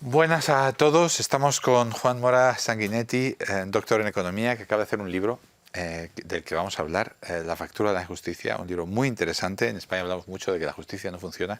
Buenas a todos, estamos con Juan Mora Sanguinetti, doctor en Economía, que acaba de hacer un libro del que vamos a hablar, La factura de la justicia, un libro muy interesante. En España hablamos mucho de que la justicia no funciona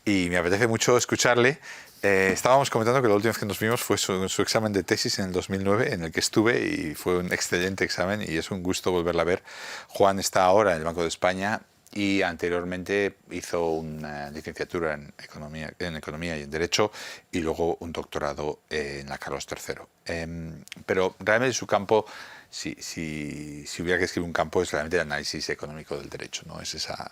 y me apetece mucho escucharle. Estábamos comentando que la última vez que nos vimos fue su examen de tesis en el 2009, en el que estuve, y fue un excelente examen y es un gusto volverla a ver. Juan está ahora en el Banco de España y anteriormente hizo una licenciatura en Economía y en Derecho y luego un doctorado en la Carlos III. Pero realmente su campo, si hubiera que escribir un campo, es realmente el análisis económico del derecho, ¿no? Es esa.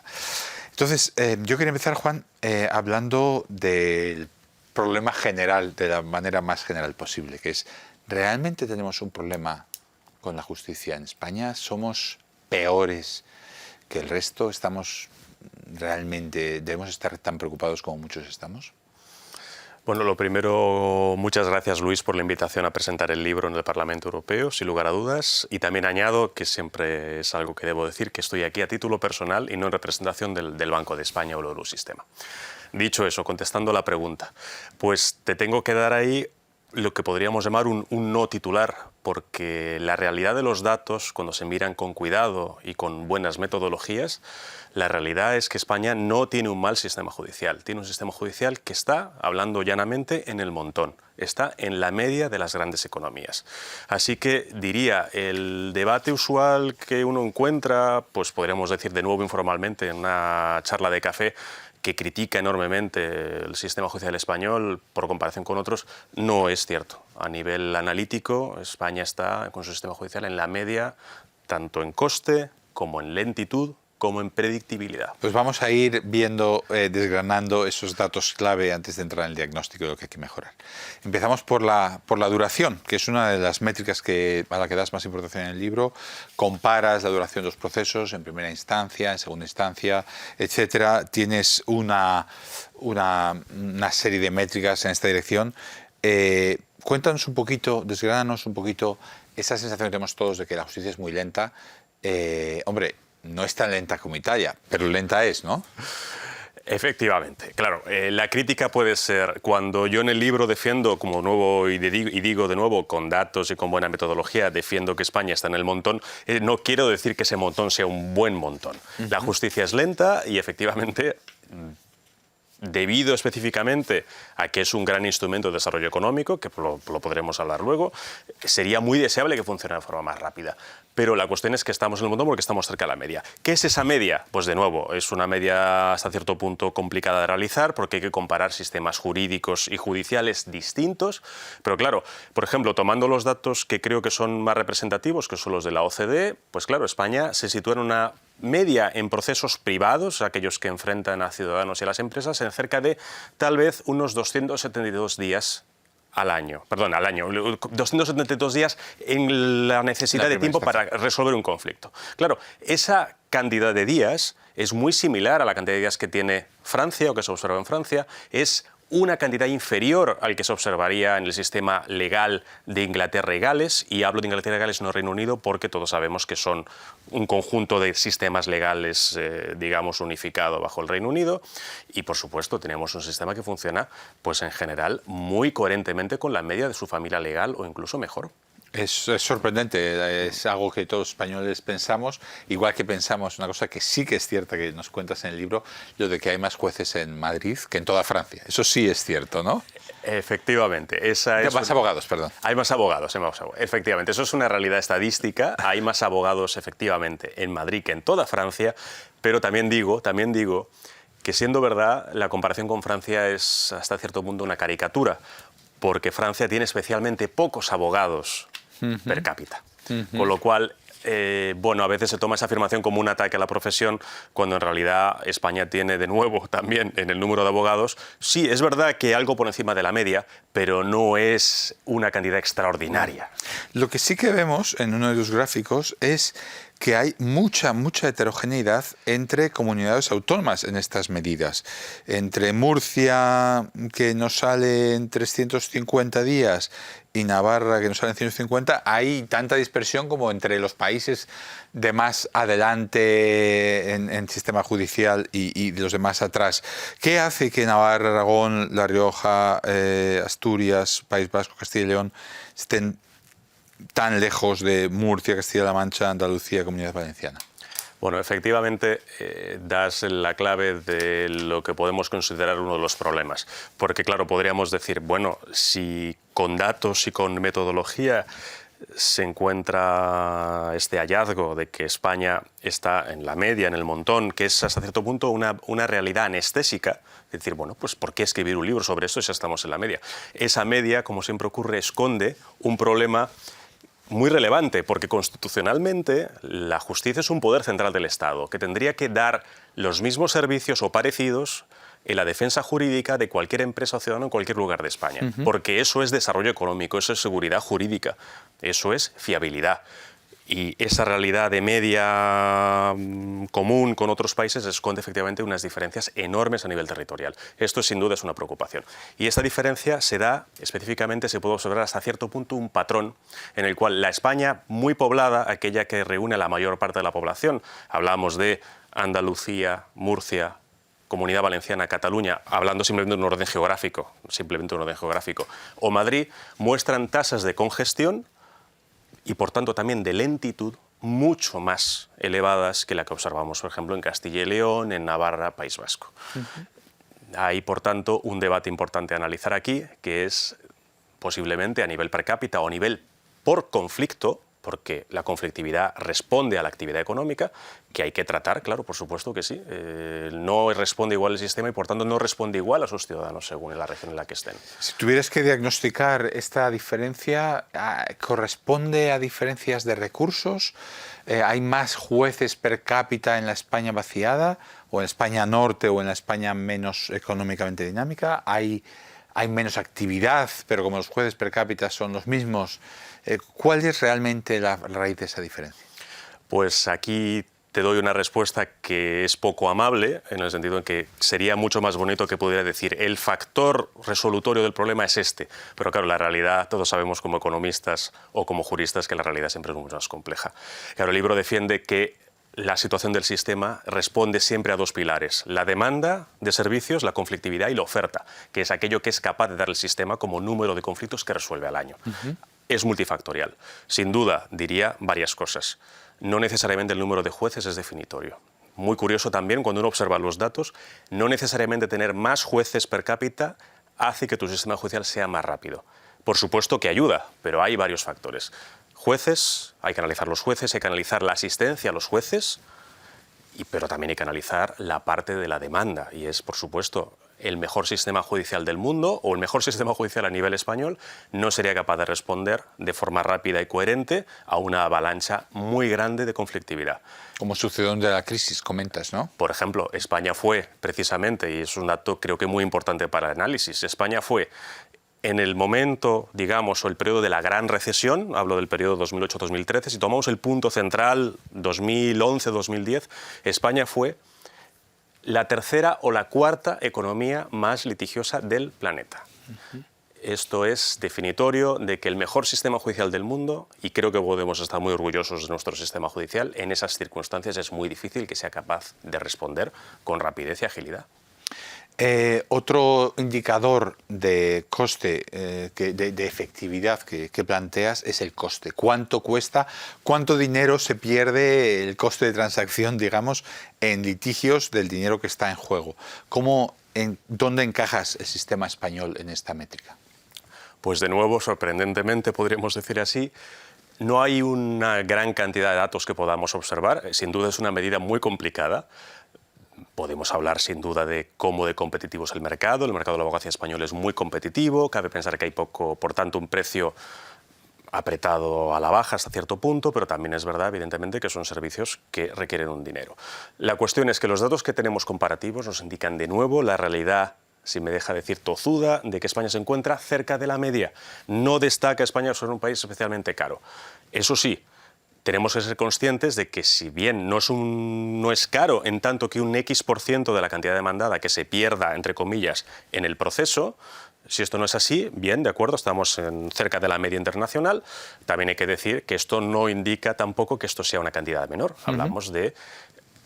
Entonces, yo quería empezar, Juan, hablando del problema general, de la manera más general posible, que es, ¿realmente tenemos un problema con la justicia en España? ¿Somos peores que el resto? ¿Debemos estar tan preocupados como muchos estamos? Bueno, lo primero, muchas gracias, Luis, por la invitación a presentar el libro en el Parlamento Europeo, sin lugar a dudas. Y también añado, que siempre es algo que debo decir, que estoy aquí a título personal y no en representación del Banco de España o el Eurosistema. Dicho eso, contestando la pregunta, pues te tengo que dar ahí lo que podríamos llamar un no titular, porque la realidad de los datos, cuando se miran con cuidado y con buenas metodologías, la realidad es que España no tiene un mal sistema judicial. Tiene un sistema judicial que está, hablando llanamente, en el montón. Está en la media de las grandes economías. Así que diría, el debate usual que uno encuentra, pues podríamos decir de nuevo informalmente en una charla de café, que critica enormemente el sistema judicial español por comparación con otros, no es cierto. A nivel analítico, España está con su sistema judicial en la media, tanto en coste como en lentitud, como en predictibilidad. Pues vamos a ir viendo, desgranando esos datos clave antes de entrar en el diagnóstico de lo que hay que mejorar. Empezamos por la duración, que es una de las métricas a la que das más importancia en el libro. Comparas la duración de los procesos en primera instancia, en segunda instancia, etcétera. Tienes una serie de métricas en esta dirección. Cuéntanos un poquito, desgránanos un poquito esa sensación que tenemos todos de que la justicia es muy lenta. Hombre, no es tan lenta como Italia, pero lenta es, ¿no? Efectivamente, claro. La crítica puede ser, cuando yo en el libro defiendo como nuevo y digo de nuevo con datos y con buena metodología, defiendo que España está en el montón, no quiero decir que ese montón sea un buen montón. La justicia es lenta y efectivamente, debido específicamente a que es un gran instrumento de desarrollo económico, que lo podremos hablar luego, sería muy deseable que funcionara de forma más rápida. Pero la cuestión es que estamos en el montón porque estamos cerca de la media. ¿Qué es esa media? Pues de nuevo, es una media hasta cierto punto complicada de realizar porque hay que comparar sistemas jurídicos y judiciales distintos. Pero claro, por ejemplo, tomando los datos que creo que son más representativos, que son los de la OCDE, pues claro, España se sitúa en una media en procesos privados, aquellos que enfrentan a ciudadanos y a las empresas, en cerca de tal vez unos 272 días al año. 272 días en la necesidad de tiempo para resolver un conflicto. Claro, esa cantidad de días es muy similar a la cantidad de días que tiene Francia o que se observa en Francia, es una cantidad inferior al que se observaría en el sistema legal de Inglaterra y Gales, y hablo de Inglaterra y Gales, no Reino Unido, porque todos sabemos que son un conjunto de sistemas legales, digamos, unificado bajo el Reino Unido, y por supuesto tenemos un sistema que funciona, pues en general, muy coherentemente con la media de su familia legal o incluso mejor. Es sorprendente, es algo que todos los españoles pensamos, igual que pensamos una cosa que sí que es cierta, que nos cuentas en el libro, lo de que hay más jueces en Madrid que en toda Francia. Eso sí es cierto, ¿no? Efectivamente. Más abogados, perdón. Hay más abogados, efectivamente. Eso es una realidad estadística. Hay más abogados, efectivamente, en Madrid que en toda Francia, pero también digo que, siendo verdad, la comparación con Francia es hasta cierto punto una caricatura, porque Francia tiene especialmente pocos abogados per cápita. Con lo cual, bueno, a veces se toma esa afirmación como un ataque a la profesión, cuando en realidad España tiene, de nuevo, también en el número de abogados, sí, es verdad que algo por encima de la media, pero no es una cantidad extraordinaria. Lo que sí que vemos en uno de los gráficos es que hay mucha heterogeneidad entre comunidades autónomas en estas medidas. Entre Murcia, que nos sale en 350 días, y Navarra, que nos sale en 150, hay tanta dispersión como entre los países de más adelante en sistema judicial y los de más atrás. ¿Qué hace que Navarra, Aragón, La Rioja, Asturias, País Vasco, Castilla y León estén tan lejos de Murcia, Castilla-La Mancha, Andalucía, Comunidad Valenciana? Bueno, efectivamente, das la clave de lo que podemos considerar uno de los problemas. Porque, claro, podríamos decir, bueno, si con datos y con metodología se encuentra este hallazgo de que España está en la media, en el montón, que es hasta cierto punto una realidad anestésica, es decir, bueno, pues ¿por qué escribir un libro sobre esto si estamos en la media? Esa media, como siempre ocurre, esconde un problema muy relevante, porque constitucionalmente la justicia es un poder central del Estado, que tendría que dar los mismos servicios o parecidos en la defensa jurídica de cualquier empresa o ciudadano en cualquier lugar de España. Porque eso es desarrollo económico, eso es seguridad jurídica, eso es fiabilidad. Y esa realidad de media común con otros países esconde efectivamente unas diferencias enormes a nivel territorial. Esto sin duda es una preocupación. Y esta diferencia se da, específicamente se puede observar hasta cierto punto un patrón en el cual la España muy poblada, aquella que reúne a la mayor parte de la población, hablamos de Andalucía, Murcia, Comunidad Valenciana, Cataluña, hablando simplemente de un orden geográfico, o Madrid, muestran tasas de congestión y, por tanto, también de lentitud mucho más elevadas que la que observamos, por ejemplo, en Castilla y León, en Navarra, País Vasco. Hay, por tanto, un debate importante a analizar aquí, que es posiblemente a nivel per cápita o a nivel por conflicto, porque la conflictividad responde a la actividad económica, que hay que tratar, claro, por supuesto que sí. No responde igual el sistema y, por tanto, no responde igual a sus ciudadanos según la región en la que estén. Si tuvieras que diagnosticar esta diferencia, ¿corresponde a diferencias de recursos? ¿Hay más jueces per cápita en la España vaciada, o en España norte, o en la España menos económicamente dinámica? ¿Hay menos actividad, pero como los jueces per cápita son los mismos? ¿Cuál es realmente la raíz de esa diferencia? Pues aquí te doy una respuesta que es poco amable, en el sentido en que sería mucho más bonito que pudiera decir el factor resolutorio del problema es este. Pero claro, la realidad, todos sabemos como economistas o como juristas que la realidad siempre es mucho más compleja. Claro, el libro defiende que la situación del sistema responde siempre a dos pilares: la demanda de servicios, la conflictividad, y la oferta, que es aquello que es capaz de dar el sistema como número de conflictos que resuelve al año. Es multifactorial. Sin duda, diría varias cosas. No necesariamente el número de jueces es definitorio. Muy curioso también, cuando uno observa los datos, no necesariamente tener más jueces per cápita hace que tu sistema judicial sea más rápido. Por supuesto que ayuda, pero hay varios factores. Jueces, hay que analizar los jueces, hay que analizar la asistencia a los jueces, pero también hay que analizar la parte de la demanda, y es, por supuesto, el mejor sistema judicial del mundo o el mejor sistema judicial a nivel español no sería capaz de responder de forma rápida y coherente a una avalancha muy grande de conflictividad. Como sucedió en la crisis, comentas, ¿no? Por ejemplo, España fue precisamente, y es un dato creo que muy importante para el análisis, España fue en el momento, digamos, o el periodo de la gran recesión, hablo del periodo 2008-2013, si tomamos el punto central 2011-2010, España fue la tercera o la cuarta economía más litigiosa del planeta. Esto es definitorio de que el mejor sistema judicial del mundo, y creo que podemos estar muy orgullosos de nuestro sistema judicial, en esas circunstancias es muy difícil que sea capaz de responder con rapidez y agilidad. Otro indicador de coste, de efectividad que planteas es el coste. ¿Cuánto cuesta? ¿Cuánto dinero se pierde el coste de transacción, digamos, en litigios del dinero que está en juego? ¿Dónde encajas el sistema español en esta métrica? Pues de nuevo, sorprendentemente, podríamos decir así, no hay una gran cantidad de datos que podamos observar. Sin duda es una medida muy complicada. Podemos hablar sin duda de cómo de competitivo es el mercado. El mercado de la abogacía español es muy competitivo. Cabe pensar que hay poco, por tanto, un precio apretado a la baja hasta cierto punto, pero también es verdad, evidentemente, que son servicios que requieren un dinero. La cuestión es que los datos que tenemos comparativos nos indican de nuevo la realidad, si me deja decir tozuda, de que España se encuentra cerca de la media. No destaca España por ser un país especialmente caro. Eso sí, tenemos que ser conscientes de que si bien no es caro en tanto que un X% de la cantidad demandada que se pierda, entre comillas, en el proceso, si esto no es así, bien, de acuerdo, estamos cerca de la media internacional. También hay que decir que esto no indica tampoco que esto sea una cantidad menor. Hablamos de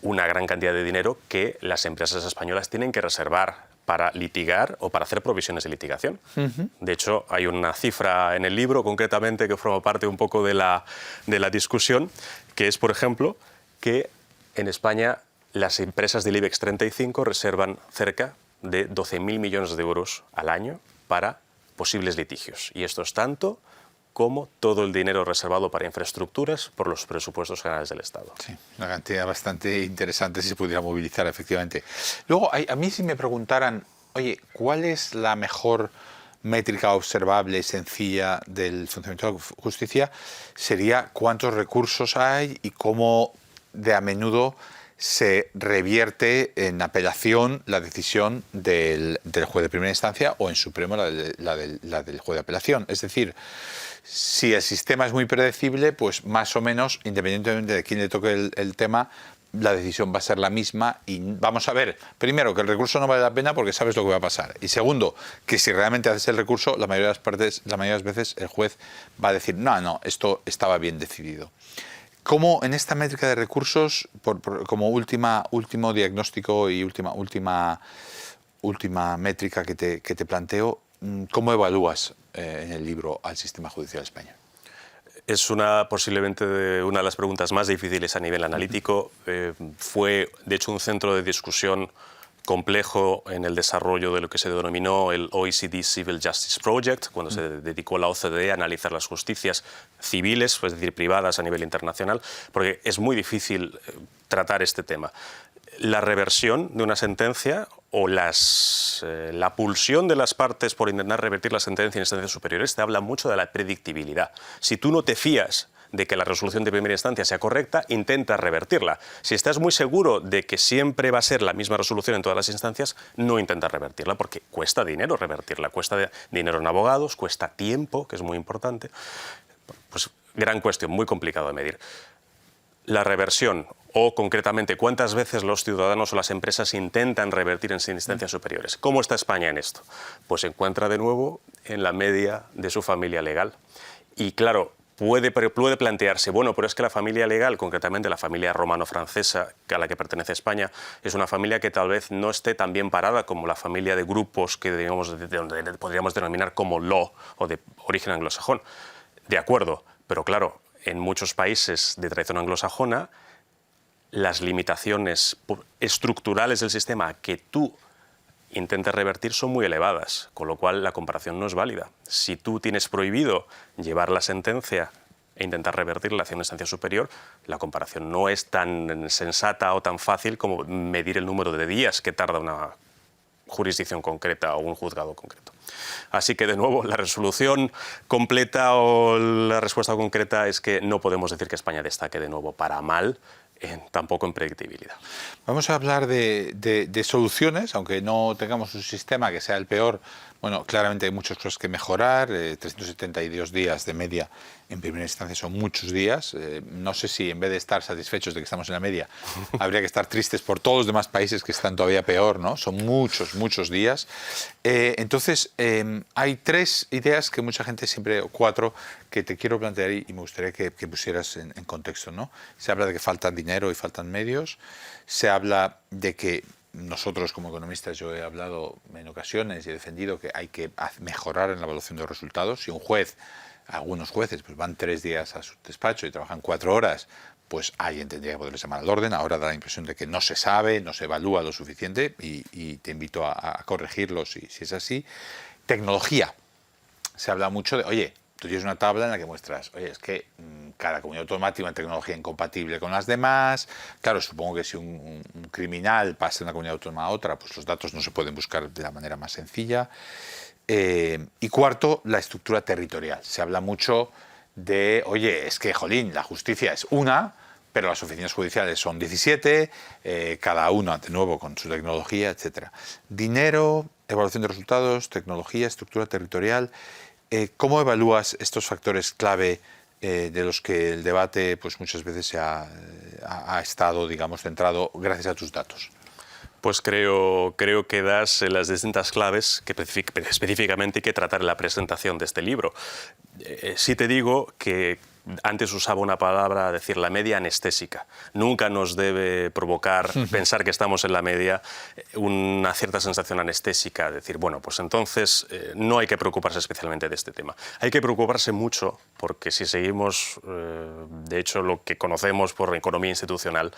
una gran cantidad de dinero que las empresas españolas tienen que reservar para litigar o para hacer provisiones de litigación. De hecho, hay una cifra en el libro, concretamente, que forma parte un poco de la discusión, que es, por ejemplo, que en España las empresas del IBEX 35 reservan cerca de 12.000 millones de euros al año para posibles litigios. Y esto es tanto como todo el dinero reservado para infraestructuras por los presupuestos generales del Estado. Sí, una cantidad bastante interesante si se pudiera movilizar, efectivamente. Luego, a mí si me preguntaran, oye, ¿cuál es la mejor métrica observable, sencilla del funcionamiento de la justicia? Sería cuántos recursos hay y cómo de a menudo se revierte en apelación la decisión del juez de primera instancia o en supremo la del juez de apelación. Es decir, si el sistema es muy predecible, pues más o menos, independientemente de quién le toque el tema, la decisión va a ser la misma y vamos a ver, primero, que el recurso no vale la pena porque sabes lo que va a pasar. Y segundo, que si realmente haces el recurso, la mayoría de las veces el juez va a decir, no, esto estaba bien decidido. ¿Cómo en esta métrica de recursos, como último diagnóstico y última métrica que te planteo, cómo evalúas en el libro al sistema judicial español? Es posiblemente una de las preguntas más difíciles a nivel analítico. Fue, de hecho, un centro de discusión complejo en el desarrollo de lo que se denominó el OECD Civil Justice Project, cuando se dedicó la OCDE a analizar las justicias civiles, es decir, privadas a nivel internacional, porque es muy difícil tratar este tema. La reversión de una sentencia o la pulsión de las partes por intentar revertir la sentencia en instancias superiores te habla mucho de la predictibilidad. Si tú no te fías de que la resolución de primera instancia sea correcta, intenta revertirla. Si estás muy seguro de que siempre va a ser la misma resolución en todas las instancias, no intentas revertirla, porque cuesta dinero revertirla, cuesta dinero en abogados, cuesta tiempo, que es muy importante. Pues gran cuestión, muy complicado de medir. La reversión, o concretamente cuántas veces los ciudadanos o las empresas intentan revertir en instancias superiores. ¿Cómo está España en esto? Pues se encuentra de nuevo en la media de su familia legal. Y claro, puede plantearse, bueno, pero es que la familia legal, concretamente la familia romano-francesa a la que pertenece España, es una familia que tal vez no esté tan bien parada como la familia de grupos que podríamos denominar como law o de origen anglosajón. De acuerdo, pero claro, en muchos países de tradición anglosajona, las limitaciones estructurales del sistema que tú intentes revertir son muy elevadas, con lo cual la comparación no es válida. Si tú tienes prohibido llevar la sentencia e intentar revertirla hacia una instancia superior, la comparación no es tan sensata o tan fácil como medir el número de días que tarda una jurisdicción concreta o un juzgado concreto. Así que, de nuevo, la resolución completa o la respuesta concreta es que no podemos decir que España destaque de nuevo para mal, tampoco en predictibilidad. Vamos a hablar de soluciones, aunque no tengamos un sistema que sea el peor. Bueno, claramente hay muchas cosas que mejorar. 372 días de media en primera instancia son muchos días. No sé si en vez de estar satisfechos de que estamos en la media, habría que estar tristes por todos los demás países que están todavía peor, ¿no? Son muchos días. Entonces, hay tres ideas que mucha gente siempre, o cuatro, que te quiero plantear y me gustaría que pusieras en contexto, ¿no? Se habla de que faltan dinero y faltan medios. Se habla de que nosotros como economistas, yo he hablado en ocasiones y he defendido que hay que mejorar en la evaluación de los resultados. Si un juez, algunos jueces, pues van 3 días a su despacho y trabajan 4 horas, pues alguien tendría que poderles llamar al orden. Ahora da la impresión de que no se sabe, no se evalúa lo suficiente y te invito a corregirlo si es así. Tecnología. Se habla mucho de, oye, tú tienes una tabla en la que muestras, oye, es que cada comunidad autónoma tiene una tecnología incompatible con las demás. Claro, supongo que si un criminal pasa de una comunidad autónoma a otra, pues los datos no se pueden buscar de la manera más sencilla. Y cuarto, la estructura territorial. Se habla mucho de, oye, es que, jolín, la justicia es una, pero las oficinas judiciales son 17, cada una, de nuevo, con su tecnología, etc. Dinero, evaluación de resultados, tecnología, estructura territorial. ¿Cómo evalúas estos factores clave de los que el debate pues muchas veces ha estado, digamos, centrado gracias a tus datos. Pues creo que das las distintas claves que específicamente hay que tratar en la presentación de este libro. Sí te digo que antes usaba una palabra, decir la media anestésica. Nunca nos debe provocar pensar que estamos en la media una cierta sensación anestésica, decir, bueno, pues entonces no hay que preocuparse especialmente de este tema. Hay que preocuparse mucho porque si seguimos, de hecho, lo que conocemos por economía institucional,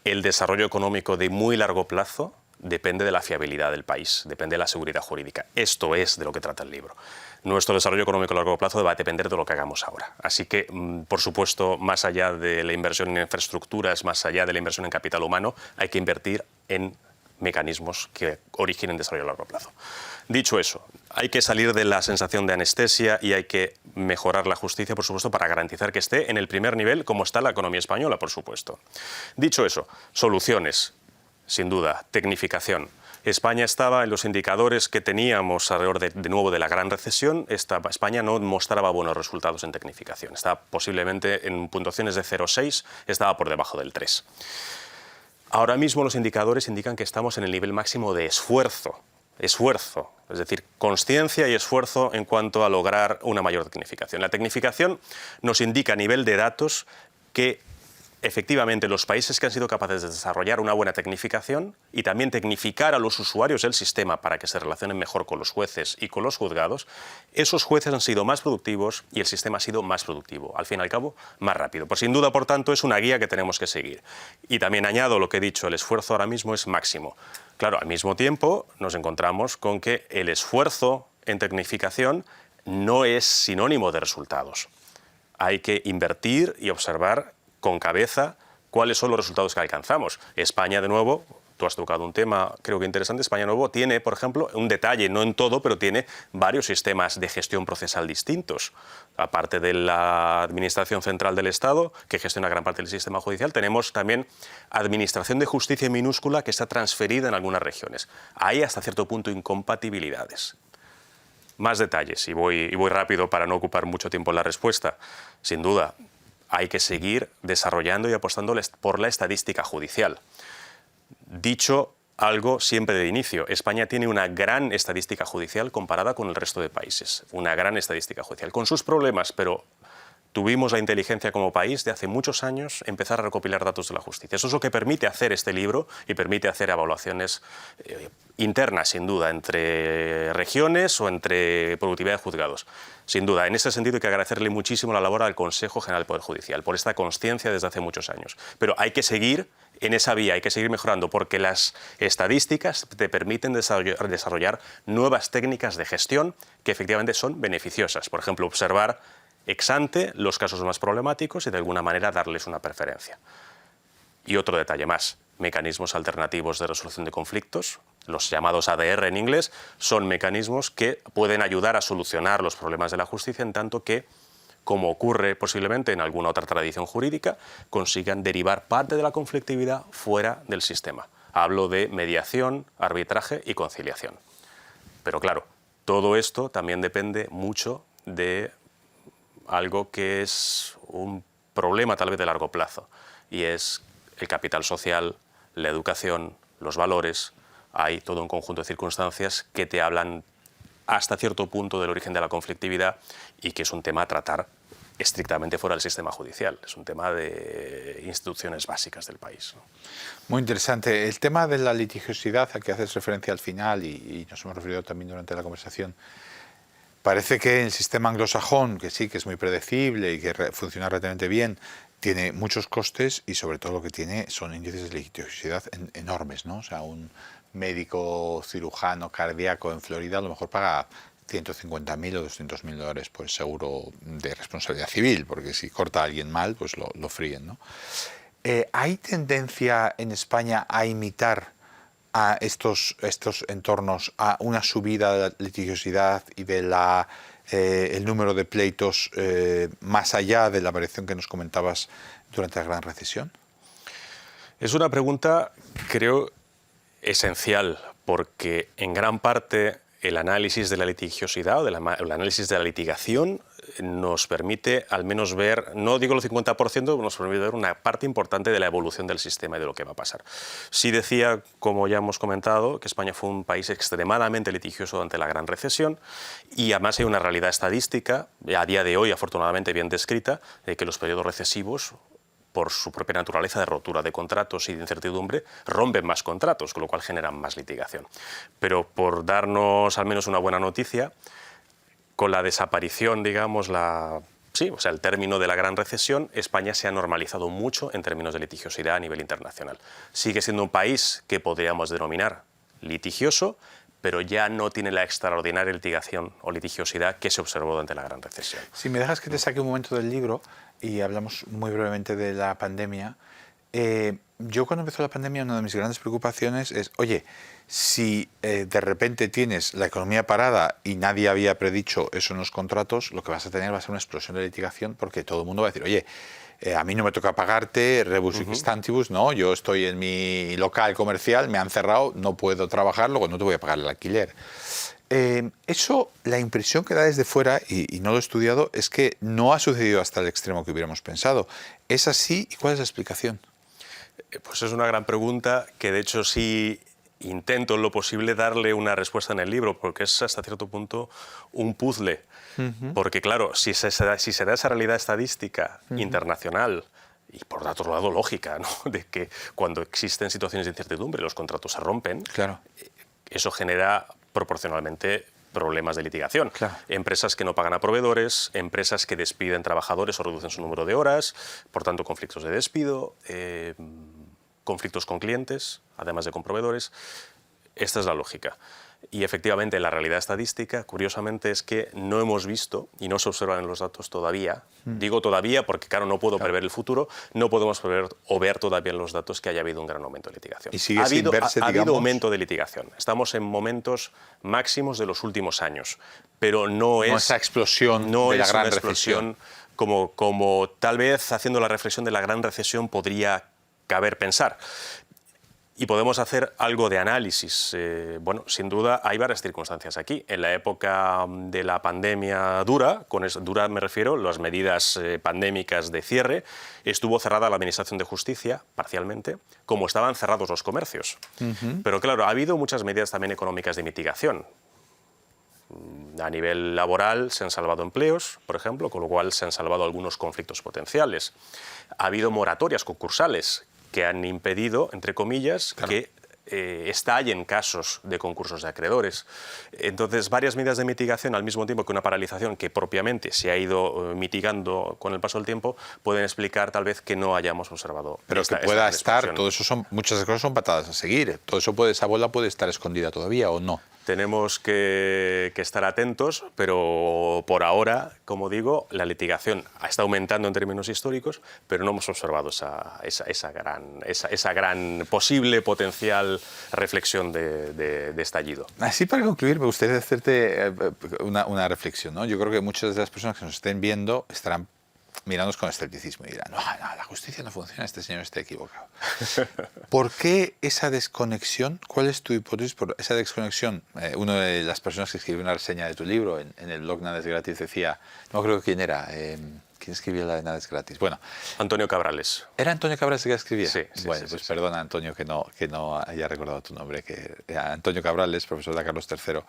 el desarrollo económico de muy largo plazo depende de la fiabilidad del país, depende de la seguridad jurídica. Esto es de lo que trata el libro. Nuestro desarrollo económico a largo plazo va a depender de lo que hagamos ahora. Así que, por supuesto, más allá de la inversión en infraestructuras, más allá de la inversión en capital humano, hay que invertir en mecanismos que originen desarrollo a largo plazo. Dicho eso, hay que salir de la sensación de anestesia y hay que mejorar la justicia, por supuesto, para garantizar que esté en el primer nivel, como está la economía española, por supuesto. Dicho eso, soluciones, sin duda, tecnificación. España estaba en los indicadores que teníamos alrededor de nuevo de la gran recesión. España no mostraba buenos resultados en tecnificación. Estaba posiblemente en puntuaciones de 0,6, estaba por debajo del 3. Ahora mismo los indicadores indican que estamos en el nivel máximo de esfuerzo, es decir, consciencia y esfuerzo en cuanto a lograr una mayor tecnificación. La tecnificación nos indica a nivel de datos que efectivamente los países que han sido capaces de desarrollar una buena tecnificación y también tecnificar a los usuarios del sistema para que se relacionen mejor con los jueces y con los juzgados, esos jueces han sido más productivos y el sistema ha sido más productivo, al fin y al cabo, más rápido. Pues sin duda, por tanto, es una guía que tenemos que seguir. Y también añado lo que he dicho, el esfuerzo ahora mismo es máximo. Claro, al mismo tiempo nos encontramos con que el esfuerzo en tecnificación no es sinónimo de resultados. Hay que invertir y observar con cabeza cuáles son los resultados que alcanzamos. España, de nuevo, tú has tocado un tema creo que interesante, España, de nuevo, tiene, por ejemplo, un detalle, no en todo, pero tiene varios sistemas de gestión procesal distintos. Aparte de la Administración Central del Estado, que gestiona gran parte del sistema judicial, tenemos también Administración de Justicia minúscula que está transferida en algunas regiones. Hay hasta cierto punto incompatibilidades. Más detalles, y voy rápido para no ocupar mucho tiempo en la respuesta. Sin duda, hay que seguir desarrollando y apostando por la estadística judicial. Dicho algo siempre de inicio, España tiene una gran estadística judicial comparada con el resto de países. Una gran estadística judicial, con sus problemas, pero tuvimos la inteligencia como país de hace muchos años empezar a recopilar datos de la justicia. Eso es lo que permite hacer este libro y permite hacer evaluaciones internas, sin duda, entre regiones o entre productividad de juzgados. Sin duda, en ese sentido hay que agradecerle muchísimo la labor al Consejo General del Poder Judicial por esta consciencia desde hace muchos años. Pero hay que seguir en esa vía, hay que seguir mejorando porque las estadísticas te permiten desarrollar nuevas técnicas de gestión que efectivamente son beneficiosas. Por ejemplo, observar ex ante los casos más problemáticos y de alguna manera darles una preferencia. Y otro detalle más, mecanismos alternativos de resolución de conflictos, los llamados ADR en inglés, son mecanismos que pueden ayudar a solucionar los problemas de la justicia en tanto que, como ocurre posiblemente en alguna otra tradición jurídica, consigan derivar parte de la conflictividad fuera del sistema. Hablo de mediación, arbitraje y conciliación. Pero claro, todo esto también depende mucho de algo que es un problema tal vez de largo plazo, y es el capital social, la educación, los valores. Hay todo un conjunto de circunstancias que te hablan hasta cierto punto del origen de la conflictividad y que es un tema a tratar estrictamente fuera del sistema judicial. Es un tema de instituciones básicas del país, ¿no? Muy interesante. El tema de la litigiosidad a que haces referencia al final y nos hemos referido también durante la conversación, parece que el sistema anglosajón, que sí, que es muy predecible y que funciona relativamente bien, tiene muchos costes y sobre todo lo que tiene son índices de litigiosidad enormes, ¿no? O sea, un médico cirujano cardíaco en Florida a lo mejor paga 150.000 o 200.000 dólares por el seguro de responsabilidad civil, porque si corta a alguien mal, pues lo fríen, ¿no? ¿Hay tendencia en España a imitar a estos entornos, a una subida de la litigiosidad y de el número de pleitos más allá de la variación que nos comentabas durante la gran recesión? Es una pregunta, creo, esencial, porque en gran parte el análisis de la litigiosidad o el análisis de la litigación nos permite al menos ver, no digo el 50%, nos permite ver una parte importante de la evolución del sistema y de lo que va a pasar. Sí decía, como ya hemos comentado, que España fue un país extremadamente litigioso ante la gran recesión, y además hay una realidad estadística, a día de hoy afortunadamente bien descrita, de que los periodos recesivos, por su propia naturaleza de rotura de contratos y de incertidumbre, rompen más contratos, con lo cual generan más litigación. Pero por darnos al menos una buena noticia, con la desaparición, digamos, el término de la gran recesión, España se ha normalizado mucho en términos de litigiosidad a nivel internacional. Sigue siendo un país que podríamos denominar litigioso, pero ya no tiene la extraordinaria litigación o litigiosidad que se observó durante la gran recesión. Si me dejas que te saque un momento del libro y hablamos muy brevemente de la pandemia. Yo cuando empezó la pandemia, una de mis grandes preocupaciones es, oye, si de repente tienes la economía parada y nadie había predicho eso en los contratos, lo que vas a tener va a ser una explosión de litigación, porque todo el mundo va a decir, oye, a mí no me toca pagarte, rebus sic stantibus, no, yo estoy en mi local comercial, me han cerrado, no puedo trabajar, luego no te voy a pagar el alquiler. Eso, la impresión que da desde fuera, y no lo he estudiado, es que no ha sucedido hasta el extremo que hubiéramos pensado. ¿Es así? ¿Y cuál es la explicación? Pues es una gran pregunta que de hecho sí intento en lo posible darle una respuesta en el libro, porque es hasta cierto punto un puzzle. Porque claro, si se da esa realidad estadística internacional, y por otro lado lógica, ¿no?, de que cuando existen situaciones de incertidumbre los contratos se rompen, claro, eso genera proporcionalmente problemas de litigación. Claro. Empresas que no pagan a proveedores, empresas que despiden trabajadores o reducen su número de horas, por tanto conflictos de despido, conflictos con clientes, además de con proveedores. Esta es la lógica. Y efectivamente la realidad estadística, curiosamente, es que no hemos visto, y no se observan en los datos todavía, digo todavía porque claro, no puedo prever el futuro, no podemos prever o ver todavía en los datos que haya habido un gran aumento de litigación. Y sigue sin verse, ha habido aumento de litigación. Estamos en momentos máximos de los últimos años, pero no es esa explosión de la gran recesión como tal vez haciendo la reflexión de la gran recesión podría caber pensar. Y podemos hacer algo de análisis. Bueno, sin duda hay varias circunstancias aquí. En la época de la pandemia dura, con dura me refiero a las medidas pandémicas de cierre, estuvo cerrada la Administración de Justicia, parcialmente, como estaban cerrados los comercios. Pero claro, ha habido muchas medidas también económicas de mitigación. A nivel laboral se han salvado empleos, por ejemplo, con lo cual se han salvado algunos conflictos potenciales. Ha habido moratorias concursales que han impedido, entre comillas, claro, que estallen casos de concursos de acreedores. Entonces, varias medidas de mitigación, al mismo tiempo que una paralización que propiamente se ha ido mitigando con el paso del tiempo, pueden explicar tal vez que no hayamos observado. Pero que pueda estar, todo eso muchas cosas son patadas a seguir. Todo eso esa bola puede estar escondida todavía o no. Tenemos que estar atentos, pero por ahora, como digo, la litigación está aumentando en términos históricos, pero no hemos observado esa gran posible potencial reflexión de estallido. Así, para concluir, me gustaría hacerte una reflexión, ¿no? Yo creo que muchas de las personas que nos estén viendo estarán mirándonos con escepticismo y dirán, no, la justicia no funciona, este señor está equivocado. ¿Por qué esa desconexión? ¿Cuál es tu hipótesis por esa desconexión? Una de las personas que escribió una reseña de tu libro en el blog Nada es Gratis decía, no creo quién era, ¿quién escribía la de Nada es Gratis? Bueno, Antonio Cabrales. ¿Era Antonio Cabrales el que escribía? Sí. Bueno, pues perdona, Antonio, que no haya recordado tu nombre, que Antonio Cabrales, profesor de Carlos III,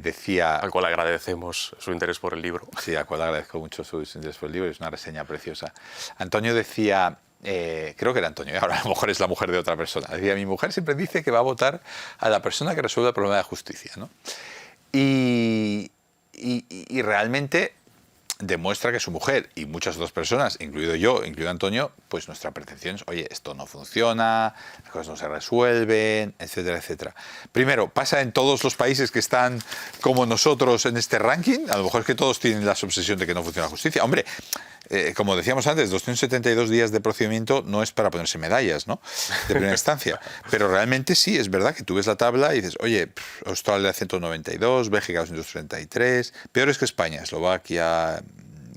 decía... Al cual agradecemos su interés por el libro. Sí, al cual agradezco mucho su interés por el libro, es una reseña preciosa. Antonio decía, creo que era Antonio, ahora a lo mejor es la mujer de otra persona, decía, mi mujer siempre dice que va a votar a la persona que resuelva el problema de justicia, ¿no? Y realmente demuestra que su mujer y muchas otras personas, incluido yo, incluido Antonio, pues nuestra percepción es, oye, esto no funciona, las cosas no se resuelven, etcétera, etcétera. Primero, pasa en todos los países que están como nosotros en este ranking, a lo mejor es que todos tienen la obsesión de que no funciona la justicia. Hombre, como decíamos antes, 272 días de procedimiento no es para ponerse medallas, ¿no?, de primera instancia. Pero realmente sí, es verdad que tú ves la tabla y dices, oye, Australia 192, Bélgica 233, peores que España, Eslovaquia,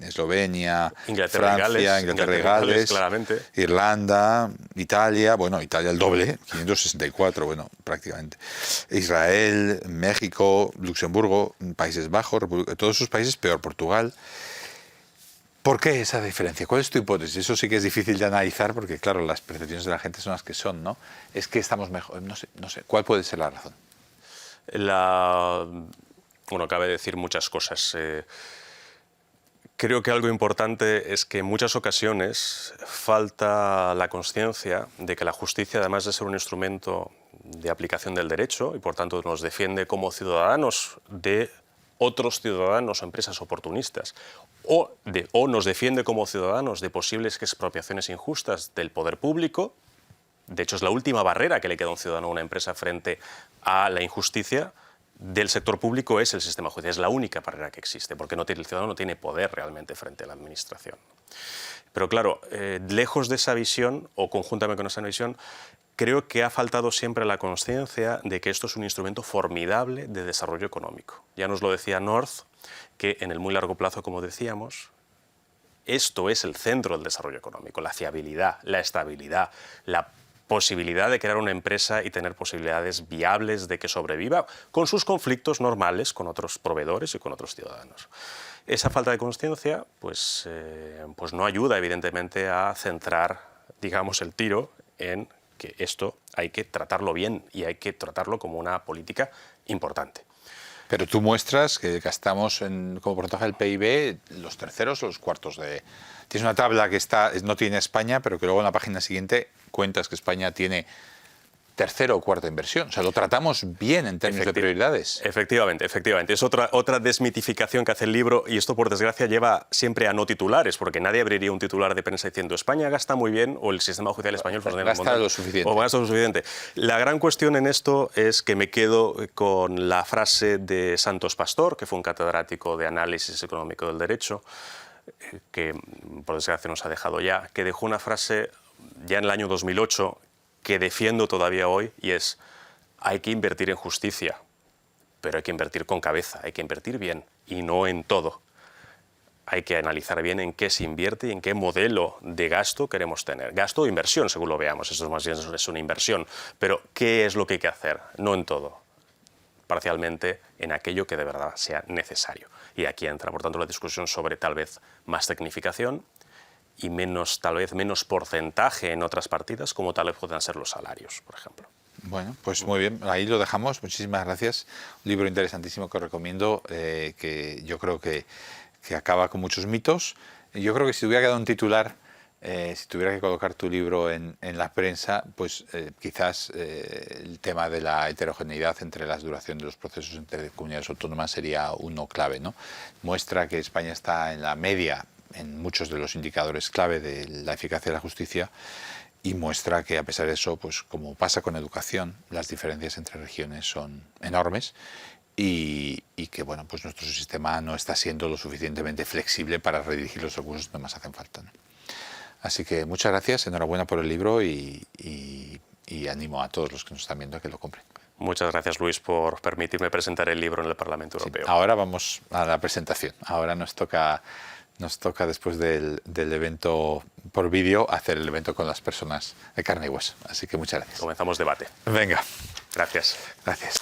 Eslovenia, Inglaterra y Francia, Gales, Inglaterra y Inglaterra y Gales, Gales, claramente. Italia, Italia el doble, 564, bueno, prácticamente. Israel, México, Luxemburgo, Países Bajos, todos esos países, peor Portugal. ¿Por qué esa diferencia? ¿Cuál es tu hipótesis? Eso sí que es difícil de analizar porque, claro, las percepciones de la gente son las que son, ¿no? Es que estamos mejor, no sé. ¿Cuál puede ser la razón? Bueno, cabe decir muchas cosas. Creo que algo importante es que en muchas ocasiones falta la conciencia de que la justicia, además de ser un instrumento de aplicación del derecho y por tanto nos defiende como ciudadanos de otros ciudadanos o empresas oportunistas, o nos defiende como ciudadanos de posibles expropiaciones injustas del poder público. De hecho, es la última barrera que le queda a un ciudadano o una empresa frente a la injusticia del sector público, es el sistema judicial. Es la única barrera que existe, porque el ciudadano no tiene poder realmente frente a la administración. Pero claro, lejos de esa visión, o conjuntamente con esa visión, creo que ha faltado siempre la conciencia de que esto es un instrumento formidable de desarrollo económico. Ya nos lo decía North, que en el muy largo plazo, como decíamos, esto es el centro del desarrollo económico, la fiabilidad, la estabilidad, la posibilidad de crear una empresa y tener posibilidades viables de que sobreviva con sus conflictos normales con otros proveedores y con otros ciudadanos. Esa falta de conciencia pues no ayuda, evidentemente, a centrar, digamos, el tiro en que esto hay que tratarlo bien y hay que tratarlo como una política importante. Pero tú muestras que gastamos como porcentaje del PIB los terceros o los cuartos de... Tienes una tabla que no tiene España, pero que luego en la página siguiente cuentas que España tiene tercera o cuarta inversión. O sea, lo tratamos bien en términos de prioridades. Efectivamente. Es otra desmitificación que hace el libro, y esto, por desgracia, lleva siempre a no titulares, porque nadie abriría un titular de prensa diciendo España gasta muy bien o el sistema judicial español gasta lo suficiente. O gasta lo suficiente. La gran cuestión en esto es que me quedo con la frase de Santos Pastor, que fue un catedrático de análisis económico del derecho, que por desgracia nos ha dejado ya, que dejó una frase ya en el año 2008 que defiendo todavía hoy, y es: hay que invertir en justicia, pero hay que invertir con cabeza, hay que invertir bien y no en todo. Hay que analizar bien en qué se invierte y en qué modelo de gasto queremos tener. Gasto o inversión, según lo veamos, eso más bien es una inversión, pero ¿qué es lo que hay que hacer? No en todo, parcialmente en aquello que de verdad sea necesario. Y aquí entra, por tanto, la discusión sobre tal vez más tecnificación y tal vez menos porcentaje en otras partidas, como tal vez puedan ser los salarios, por ejemplo. Bueno, pues muy bien, ahí lo dejamos. Muchísimas gracias. Un libro interesantísimo que os recomiendo, que yo creo que acaba con muchos mitos. Yo creo que si hubiera quedado un titular, si tuviera que colocar tu libro en la prensa, pues quizás el tema de la heterogeneidad entre la duración de los procesos entre comunidades autónomas sería uno clave, ¿no? Muestra que España está en la media en muchos de los indicadores clave de la eficacia de la justicia, y muestra que, a pesar de eso, pues como pasa con educación, las diferencias entre regiones son enormes, y que bueno, pues nuestro sistema no está siendo lo suficientemente flexible para redirigir los recursos donde más hacen falta, ¿no? Así que muchas gracias, enhorabuena por el libro, y animo a todos los que nos están viendo a que lo compren. Muchas gracias, Luis, por permitirme presentar el libro en el Parlamento Europeo. Sí, ahora vamos a la presentación. Ahora nos toca después del evento por vídeo hacer el evento con las personas de carne y hueso. Así que muchas gracias. Comenzamos debate. Venga. Gracias. Gracias.